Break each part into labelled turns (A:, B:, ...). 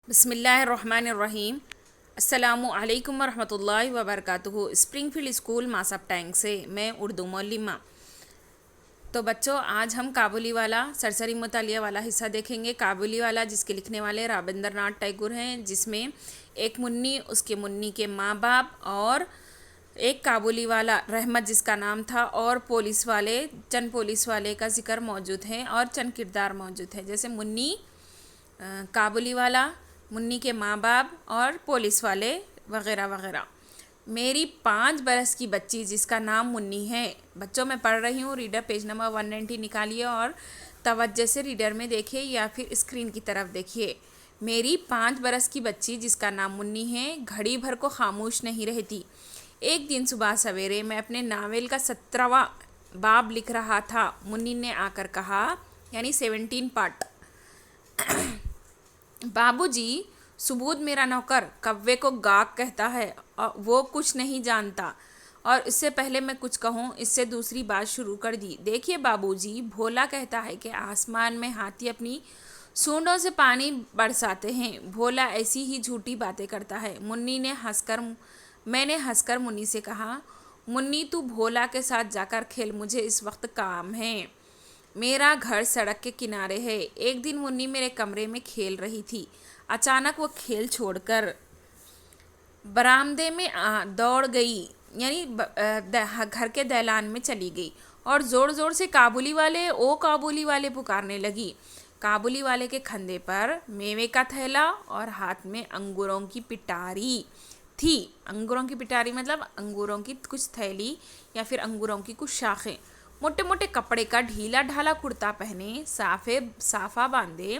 A: بسم اللہ الرحمن الرحیم۔ السلام علیکم ورحمۃ اللہ وبرکاتہ۔ اسپرنگ فیلڈ اسکول ماسب ٹینک سے میں اردو معلمہ۔ تو بچوں، آج ہم کابلی والا سرسری مطالعہ والا حصہ دیکھیں گے۔ کابلی والا جس کے لکھنے والے رابندر ناتھ ٹیگور ہیں، جس میں ایک منی، اس کے منی کے ماں باپ، اور ایک کابلی والا رحمت جس کا نام تھا، اور پولیس والے، چند پولیس والے کا ذکر موجود ہے اور چند کردار موجود ہے، جیسے منی، کابلی والا، منی کے ماں باپ اور پولیس والے وغیرہ وغیرہ۔ میری 5 برس کی بچی جس کا نام منی ہے۔ بچوں، میں پڑھ رہی ہوں، ریڈر پیج نمبر 190 نکالیے اور توجہ سے ریڈر میں دیکھیے یا پھر اسکرین کی طرف دیکھیے۔ میری 5 برس کی بچی جس کا نام منی ہے گھڑی بھر کو خاموش نہیں رہتی۔ ایک دن صبح سویرے میں اپنے ناول کا 17واں باب لکھ رہا تھا۔ منی نے آ کر کہا، یعنی 17 پارٹ، بابو جی، سبود میرا نوکر کوے کو گاگ کہتا ہے، وہ کچھ نہیں جانتا۔ اور اس سے پہلے میں کچھ کہوں، اس سے دوسری بات شروع کر دی۔ دیکھیے بابو جی، بھولا کہتا ہے کہ آسمان میں ہاتھی اپنی سونڈوں سے پانی برساتے ہیں۔ بھولا ایسی ہی جھوٹی باتیں کرتا ہے۔ میں نے ہنس کر منی سے کہا، منی تو بھولا کے ساتھ جا کر کھیل، مجھے اس وقت کام ہے۔ میرا گھر سڑک کے کنارے ہے۔ ایک دن منی میرے کمرے میں کھیل رہی تھی۔ اچانک وہ کھیل چھوڑ کر برآمدے میں دوڑ گئی، یعنی گھر کے دالان میں چلی گئی، اور زور زور سے کابلی والے، او کابلی والے پکارنے لگی۔ کابلی والے کے کندھے پر میوے کا تھیلا اور ہاتھ میں انگوروں کی پٹاری تھی۔ انگوروں کی پٹاری مطلب انگوروں کی کچھ تھیلی یا پھر انگوروں کی کچھ شاخیں۔ موٹے موٹے کپڑے کا ڈھیلا ڈھالا کرتا پہنے، صافہ باندھے،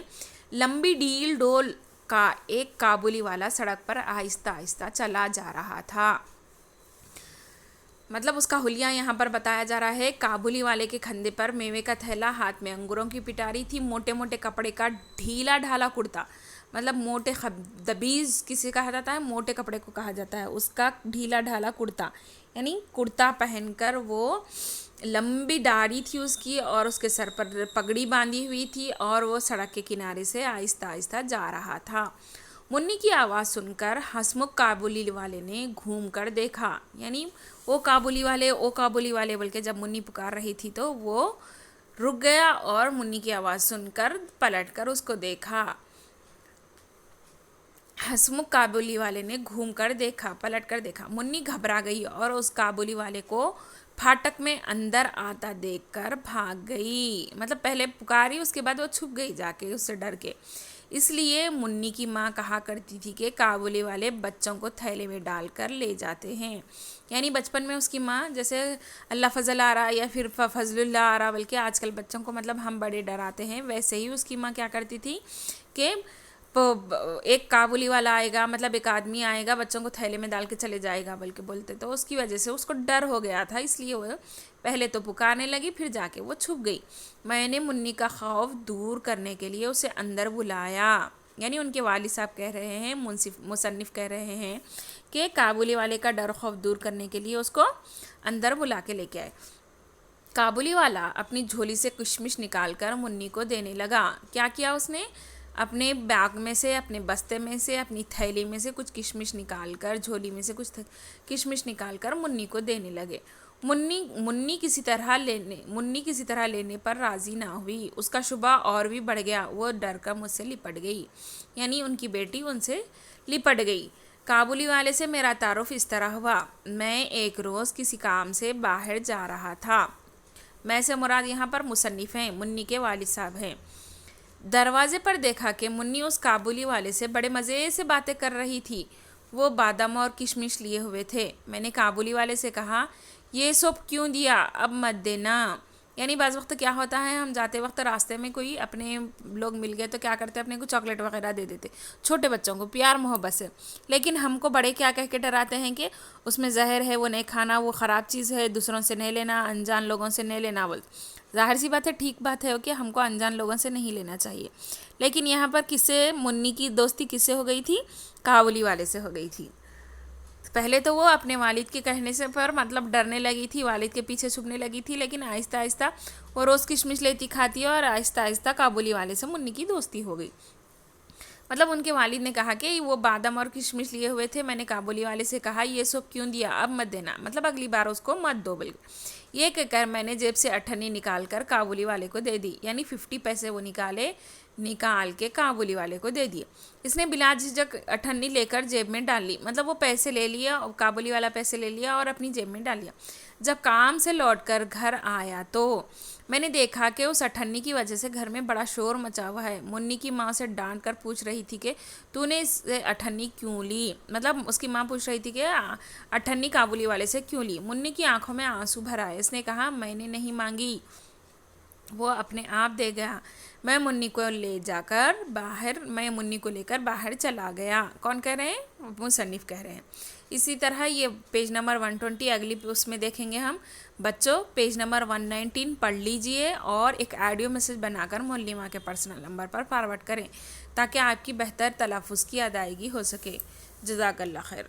A: لمبی ڈیل ڈول کا ایک کابلی والا سڑک پر آہستہ آہستہ چلا جا رہا تھا۔ مطلب اس کا حلیہ یہاں پر بتایا جا رہا ہے۔ کابلی والے کے کندھے پر میوے کا تھیلا، ہاتھ میں انگوروں کی پٹاری تھی، موٹے موٹے کپڑے کا ڈھیلا ڈھالا کرتا، مطلب موٹے دبیز کسے کہا جاتا ہے، موٹے کپڑے کو کہا جاتا ہے، اس کا ڈھیلا ڈھالا کرتا، یعنی کرتا پہن کر، وہ لمبی داڑھی تھی اس کی، اور اس کے سر پر پگڑی باندھی ہوئی تھی، اور وہ سڑک کے کنارے سے آہستہ آہستہ جا رہا تھا۔ منی کی آواز سن کر ہسمکھ کابلی والے نے گھوم کر دیکھا، یعنی او کابلی والے بول کے جب منی پکار رہی تھی تو وہ رک گیا اور منی کی آواز سن کر پلٹ کر اس کو دیکھا۔ ہسمکھ کابلی والے نے گھوم کر دیکھا، پلٹ کر دیکھا۔ منی گھبرا گئی اور اس کابلی والے کو پھاٹک میں اندر آتا دیکھ کر بھاگ گئی، مطلب پہلے پکاری، اس کے بعد وہ چھپ گئی جا کے، اس سے ڈر کے۔ اس لیے منی کی ماں کہا کرتی تھی کہ کابلی والے بچوں کو تھیلے میں ڈال کر لے جاتے ہیں، یعنی بچپن میں اس کی ماں، جیسے اللہ فضل آ رہا یا پھر فضل اللہ آ رہا، بلکہ آج کل بچوں کو مطلب ہم بڑے ڈراتے ہیں، ویسے ہی اس کی ماں کیا کرتی تھی کہ ایک کابلی والا آئے گا، مطلب ایک آدمی آئے گا، بچوں کو تھیلے میں ڈال کے چلے جائے گا بلکہ بولتے، تو اس کی وجہ سے اس کو ڈر ہو گیا تھا، اس لیے وہ پہلے تو پکارنے لگی، پھر جا کے وہ چھپ گئی۔ میں نے منی کا خوف دور کرنے کے لیے اسے اندر بلایا، یعنی ان کے والد صاحب کہہ رہے ہیں، مصنف کہہ رہے ہیں کہ کابلی والے کا ڈر خوف دور کرنے کے لیے اس کو اندر بلا کے لے کے آئے۔ کابلی والا اپنی جھولی سے کشمش نکال کر منی کو دینے لگا۔ کیا کیا اس نے؟ اپنے بیگ میں سے، اپنے بستے میں سے، اپنی تھیلی میں سے کچھ کشمش نکال کر، جھولی میں سے کچھ کشمش نکال کر منی کو دینے لگے۔ منی کسی طرح لینے پر راضی نہ ہوئی، اس کا شبہ اور بھی بڑھ گیا، وہ ڈر کر مجھ سے لپٹ گئی، یعنی ان کی بیٹی ان سے لپٹ گئی۔ کابلی والے سے میرا تعارف اس طرح ہوا۔ میں ایک روز کسی کام سے باہر جا رہا تھا۔ میں سے مراد یہاں پر مصنف ہیں، منی کے والد صاحب ہیں۔ دروازے پر دیکھا کہ منی اس کابلی والے سے بڑے مزے سے باتیں کر رہی تھی، وہ بادام اور کشمش لیے ہوئے تھے۔ میں نے کابلی والے سے کہا، یہ سب کیوں دیا، اب مت دینا، یعنی بعض وقت کیا ہوتا ہے، ہم جاتے وقت راستے میں کوئی اپنے لوگ مل گئے تو کیا کرتے ہیں، اپنے کو چاکلیٹ وغیرہ دے دیتے، چھوٹے بچوں کو پیار محبت سے، لیکن ہم کو بڑے کیا کہہ کے ڈراتے ہیں کہ اس میں زہر ہے، وہ نہیں کھانا، وہ خراب چیز ہے، دوسروں سے نہیں لینا، انجان لوگوں سے نہیں لینا، ظاہر سی بات ہے، ٹھیک بات ہے کہ ہم کو انجان لوگوں سے نہیں لینا چاہیے، لیکن یہاں پر کس سے منی کی دوستی کس سے ہو گئی تھی؟ کابلی والے سے ہو گئی تھی۔ پہلے تو وہ اپنے والد کے کہنے سے پر مطلب ڈرنے لگی تھی، والد کے پیچھے چھپنے لگی تھی، لیکن آہستہ آہستہ وہ روز کشمش لیتی کھاتی، اور آہستہ آہستہ کابلی والے سے منی کی دوستی ہو گئی۔ مطلب ان کے والد نے کہا کہ وہ بادام اور کشمش لیے ہوئے تھے، میں نے کابلی والے سے کہا یہ سب کیوں دیا، اب مت دینا، مطلب اگلی بار اس کو مت دو یہ کہہ کر میں نے جیب سے 8 نکال کر کابلی والے کو دے دی، یعنی 50 پیسے وہ نکال کے کابلی والے کو دے دیے۔ اس نے بلا جھجک 8 لے کر جیب میں ڈال لی، مطلب وہ پیسے لے لیا، کابلی والا پیسے لے لیا اور اپنی جیب میں ڈال لیا۔ جب کام سے لوٹ کر گھر آیا تو میں نے دیکھا کہ اس 8 کی وجہ سے گھر میں بڑا شور مچا ہوا ہے۔ منی کی ماں سے ڈانٹ کر پوچھ رہی تھی کہ تو نے اس 8 کیوں لی، مطلب اس کی ماں پوچھ رہی تھی کہ 8 کابلی والے سے کیوں لی۔ منی کی آنکھوں میں آنسو بھر آئے، اس نے کہا میں نے نہیں مانگی، وہ اپنے آپ دے گیا، میں منی کو لے کر باہر چلا گیا۔ کون کہہ رہے ہیں؟ مصنف کہہ رہے ہیں۔ اسی طرح یہ پیج نمبر 120 اگلی اس میں دیکھیں گے ہم۔ بچوں پیج نمبر 119 پڑھ لیجئے اور ایک آڈیو میسج بنا کر معلمہ کے پرسنل نمبر پر فارورڈ کریں تاکہ آپ کی بہتر تلفظ کی ادائیگی ہو سکے۔ جزاک اللہ خیر۔